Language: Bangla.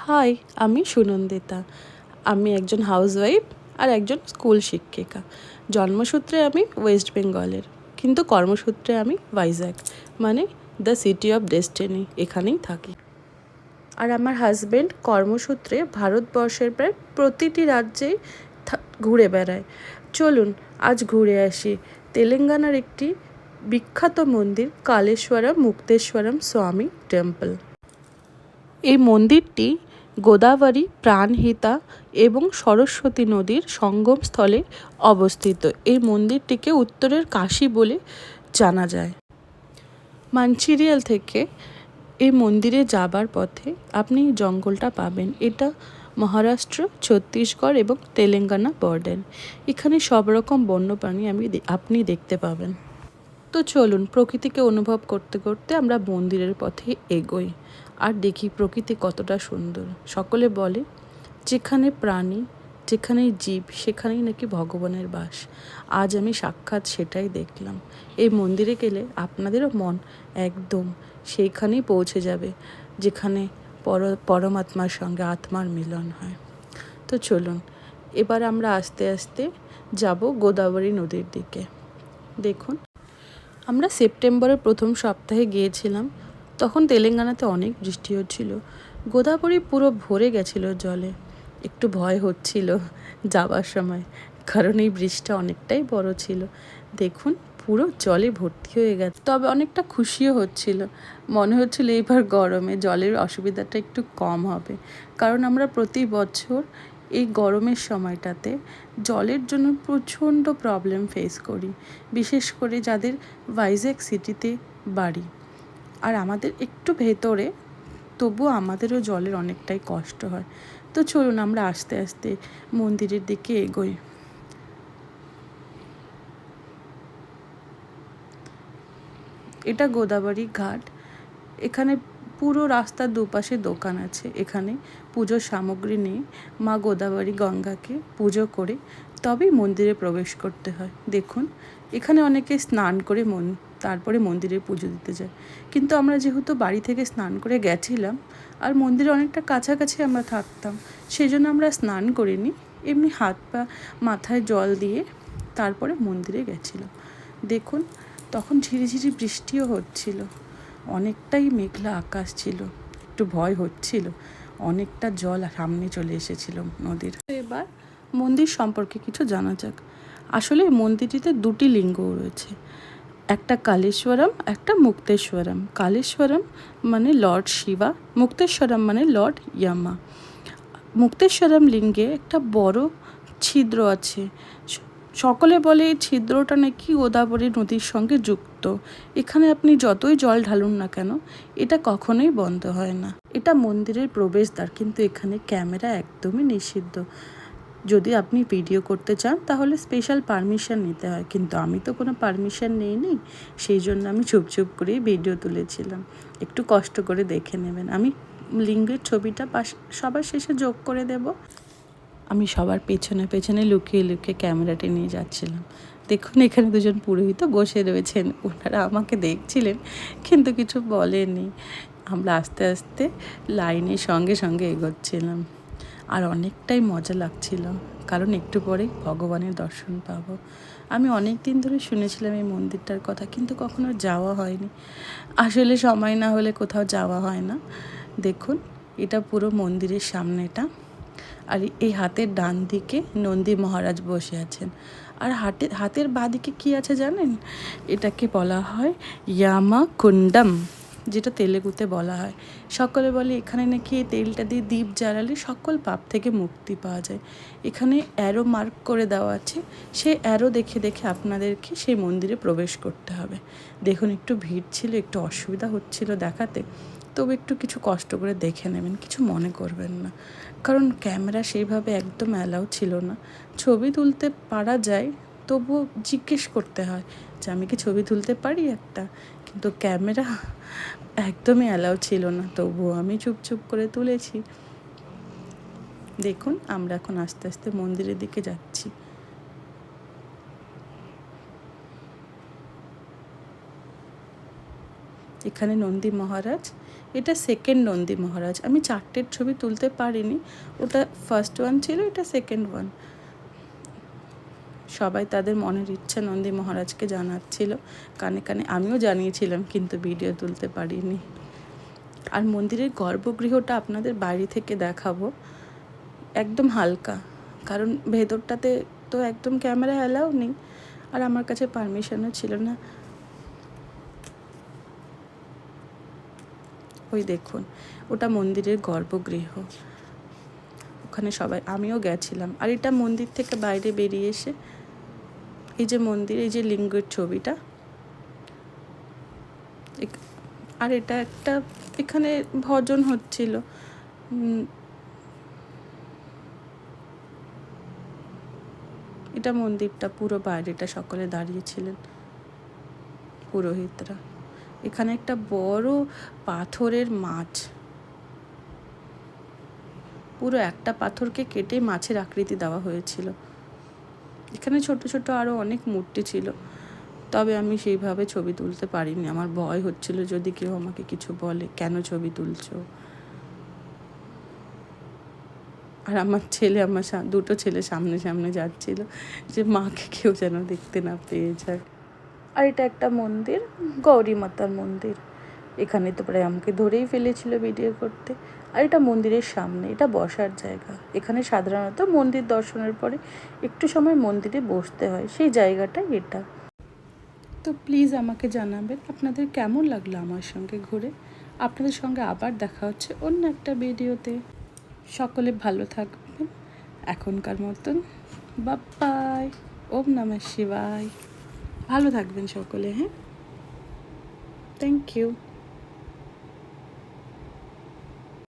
হাই, আমি সুনন্দিতা। আমি একজন হাউসওয়াইফ আর একজন স্কুল শিক্ষিকা। জন্মসূত্রে আমি ওয়েস্ট বেঙ্গলের, কিন্তু কর্মসূত্রে আমি ভাইজ্যাক, মানে দ্য সিটি অফ ডেস্টিনি, এখানেই থাকি। আর আমার হাজব্যান্ড কর্মসূত্রে ভারতবর্ষের প্রায় প্রতিটি রাজ্যেই ঘুরে বেড়ায়। চলুন আজ ঘুরে আসি তেলেঙ্গানার একটি বিখ্যাত মন্দির, কালেশ্বরম মুক্তেশ্বরম স্বামী টেম্পল। এই মন্দিরটি গোদাবরী, প্রাণহিতা এবং সরস্বতী নদীর সঙ্গমস্থলে অবস্থিত। এই মন্দিরটিকে উত্তরের কাশী বলে জানা যায়। মানচিরিয়াল থেকে এই মন্দিরে যাবার পথে আপনি জঙ্গলটা পাবেন। এটা মহারাষ্ট্র, ছত্তিশগড় এবং তেলেঙ্গানা বর্ডার। এখানে সব রকম বন্যপ্রাণী আপনি দেখতে পাবেন। তো চলুন প্রকৃতিকে অনুভব করতে করতে আমরা মন্দিরের পথে এগোই আর দেখি প্রকৃতি কতটা সুন্দর। সকলে বলে যেখানে প্রাণী, যেখানে জীব, সেখানেই নাকি ভগবানের বাস। আজ আমি সাক্ষাৎ সেটাই দেখলাম। এই মন্দিরে গেলে আপনাদেরও মন একদম সেইখানেই পৌঁছে যাবে, যেখানে পরমাত্মার সঙ্গে আত্মার মিলন হয়। তো চলুন এবার আমরা আস্তে আস্তে যাব গোদাবরী নদীর দিকে। দেখুন, আমরা সেপ্টেম্বরের প্রথম সপ্তাহে গিয়েছিলাম। তখন তেলেঙ্গানাতে অনেক বৃষ্টি হচ্ছিল। গোদাবরী পুরো ভরে গেছিল জলে। একটু ভয় হচ্ছিল যাবার সময়, কারণ এই বৃষ্টিটা অনেকটাই বড় ছিল। দেখুন পুরো জলে ভর্তি হয়ে গেছে। তবে অনেকটা খুশিও হচ্ছিল, মনে হচ্ছিল এবার গরমে জলের অসুবিধাটা একটু কম হবে। কারণ আমরা প্রতি বছর এই গরমের সময়টাতে জলের জন্য প্রচণ্ড প্রবলেম ফেস করি, বিশেষ করে যাদের ভাইজ্যাক সিটিতে বাড়ি আর আমাদের একটু ভেতরে, তবুও আমাদেরও জলের অনেকটাই কষ্ট হয়। তো চলুন আমরা আস্তে আস্তে মন্দিরের দিকে এগোই। এটা গোদাবরী ঘাট। এখানে পুরো রাস্তার দুপাশে দোকান আছে। এখানে পুজোর সামগ্রী নিয়ে মা গোদাবরী গঙ্গাকে পুজো করে তবেই মন্দিরে প্রবেশ করতে হয়। দেখুন এখানে অনেকে স্নান করে তারপরে মন্দিরে পুজো দিতে যায়, কিন্তু আমরা যেহেতু বাড়ি থেকে স্নান করে গেছিলাম আর মন্দিরে অনেকটা কাছাকাছি আমরা থাকতাম, সেই জন্য আমরা স্নান করিনি, এমনি হাত পা মাথায় জল দিয়ে তারপরে মন্দিরে গেছিলাম। দেখুন তখন ঝিরিঝিরি বৃষ্টিও হচ্ছিল, অনেকটাই মেঘলা আকাশ ছিল, একটু ভয় হচ্ছিল, অনেকটা জল সামনে চলে এসেছিল নদীর। এবার মন্দির সম্পর্কে কিছু জানা যাক। আসলে মন্দিরটিতে দুটি লিঙ্গ রয়েছে, একটা কালেশ্বরম, একটা মুক্তেশ্বরম। কালেশ্বরম মানে লর্ড শিবা, মুক্তেশ্বরম মানে লর্ড ইয়ামা। মুক্তেশ্বরম লিঙ্গে একটা বড় ছিদ্র আছে। সকলে বলে এই ছিদ্রটা নাকি গোদাবরী নদীর সঙ্গে যুক্ত। এখানে আপনি যতই জল ঢালুন না কেন, এটা কখনোই বন্ধ হয় না। এটা মন্দিরের প্রবেশদ্বার, কিন্তু এখানে ক্যামেরা একদমই নিষিদ্ধ। যদি আপনি ভিডিও করতে চান তাহলে স্পেশাল পারমিশন নিতে হয়, কিন্তু আমি তো কোনো পারমিশন নিইনি, সেই জন্য আমি চুপ করেই ভিডিও তুলেছিলাম। একটু কষ্ট করে দেখে নেবেন। আমি লিঙ্গের ছবিটা সবার শেষে যোগ করে দেব। আমি সবার পেছনে পেছনে লুকিয়ে লুকিয়ে ক্যামেরাটি নিয়ে যাচ্ছিলাম। দেখুন এখানে দুজন পুরোহিত বসে রয়েছেন, ওনারা আমাকে দেখছিলেন কিন্তু কিছু বলেনি। আমরা আস্তে আস্তে লাইনের সঙ্গে সঙ্গে এগোচ্ছিলাম আর অনেকটাই মজা লাগছিল, কারণ একটু পরেই ভগবানের দর্শন পাবো। আমি অনেক দিন ধরে শুনেছিলাম এই মন্দিরটার কথা, কিন্তু কখনো যাওয়া হয়নি। আসলে সময় না হলে কোথাও যাওয়া হয় না। দেখুন এটা পুরো মন্দিরের সামনেটা, আর এই হাতের ডান দিকে নন্দী মহারাজ বসে আছেন। আর হাতের বাঁ দিকে কী আছে জানেন? এটাকে বলা হয় ইয়ামা কুণ্ডম, যেটা তেলেগুতে বলা হয়। সকলে বলে এখানে নাকি এই তেলটা দিয়ে দীপ জ্বালালে সকল পাপ থেকে মুক্তি পাওয়া যায়। এখানে অ্যারো মার্ক করে দেওয়া আছে, সেই অ্যারো দেখে দেখে আপনাদেরকে সেই মন্দিরে প্রবেশ করতে হবে। দেখুন একটু ভিড় ছিল, একটু অসুবিধা হচ্ছিল দেখাতে, তবু একটু কিছু কষ্ট করে দেখে নেবেন, কিছু মনে করবেন না। কারণ ক্যামেরা সেইভাবে একদম অ্যালাউ ছিল না। ছবি তুলতে পারা যায়, তবুও জিজ্ঞেস করতে হয় যে আমি কি ছবি তুলতে পারি একটা, কিন্তু ক্যামেরা একদমই অ্যালাউ ছিল না, তবুও আমি চুপ করে তুলেছি। দেখুন আমরা এখন আস্তে আস্তে মন্দিরের দিকে যাচ্ছি। এখানে নন্দী মহারাজ এটা সেকেন্ড নন্দী মহারাজ। আমি 4টের ছবি তুলতে পারিনি, ওটা ফার্স্ট ওয়ান ছিল, এটা সেকেন্ড ওয়ান। সবাই তাদের মনের ইচ্ছা নন্দী মহারাজকে জানাচ্ছিল কানে কানে, আমিও জানিয়েছিলাম কিন্তু ভিডিও তুলতে পারিনি। আর মন্দিরের গর্ভগৃহটা আপনাদের বাইরে থেকে দেখাবো, একদম হালকা, কারণ ভেতরটাতে তো একদম ক্যামেরা অ্যালাউ নেই, আর আমার কাছে পারমিশনও ছিল না। ওই দেখুন, ওটা মন্দিরের গর্ভগৃহ, ওখানে সবাই, আমিও গেছিলাম। আর এটা মন্দির থেকে বাইরে বেরিয়ে এসে এই যে মন্দির, এই যে লিঙ্গের ছবিটা, আর এটা একটা এখানে ভজন হচ্ছিল। এটা মন্দিরটা পুরো বাইরেটা সকলে দাঁড়িয়েছিলেন পুরোহিতরা। এখানে একটা বড় পাথরের মাছ, পুরো একটা পাথরকে কেটে মাছের আকৃতি দেওয়া হয়েছিল। এখানে ছোট ছোট আরও অনেক মূর্তি ছিল, তবে আমি সেইভাবে ছবি তুলতে পারিনি। আমার ভয় হচ্ছিল যদি কেউ আমাকে কিছু বলে, কেন ছবি তুলছো। আর আমার ছেলে, আমার দুটো ছেলে সামনে সামনে যাচ্ছিল, যে মাকে কেউ যেন দেখতে না পেয়ে যায়। আর এটা একটা মন্দির, গৌরী মাতার মন্দির। এখানে তো প্রায় আমাকে ধরেই ফেলেছিল ভিডিও করতে। আর এটা মন্দিরের সামনে, এটা বসার জায়গা। এখানে সাধারণত মন্দির দর্শনের পরে একটু সময় মন্দিরে বসতে হয়, সেই জায়গাটাই এটা। তো প্লিজ আমাকে জানাবেন আপনাদের কেমন লাগলো আমার সঙ্গে ঘুরে। আপনাদের সঙ্গে আবার দেখা হচ্ছে অন্য একটা ভিডিওতে। সকলে ভালো থাকবেন এখনকার মতন। বাই। ওম নমঃ শিবায়। ভালো থাকবেন সকলে। হ্যাঁ, থ্যাংক ইউ।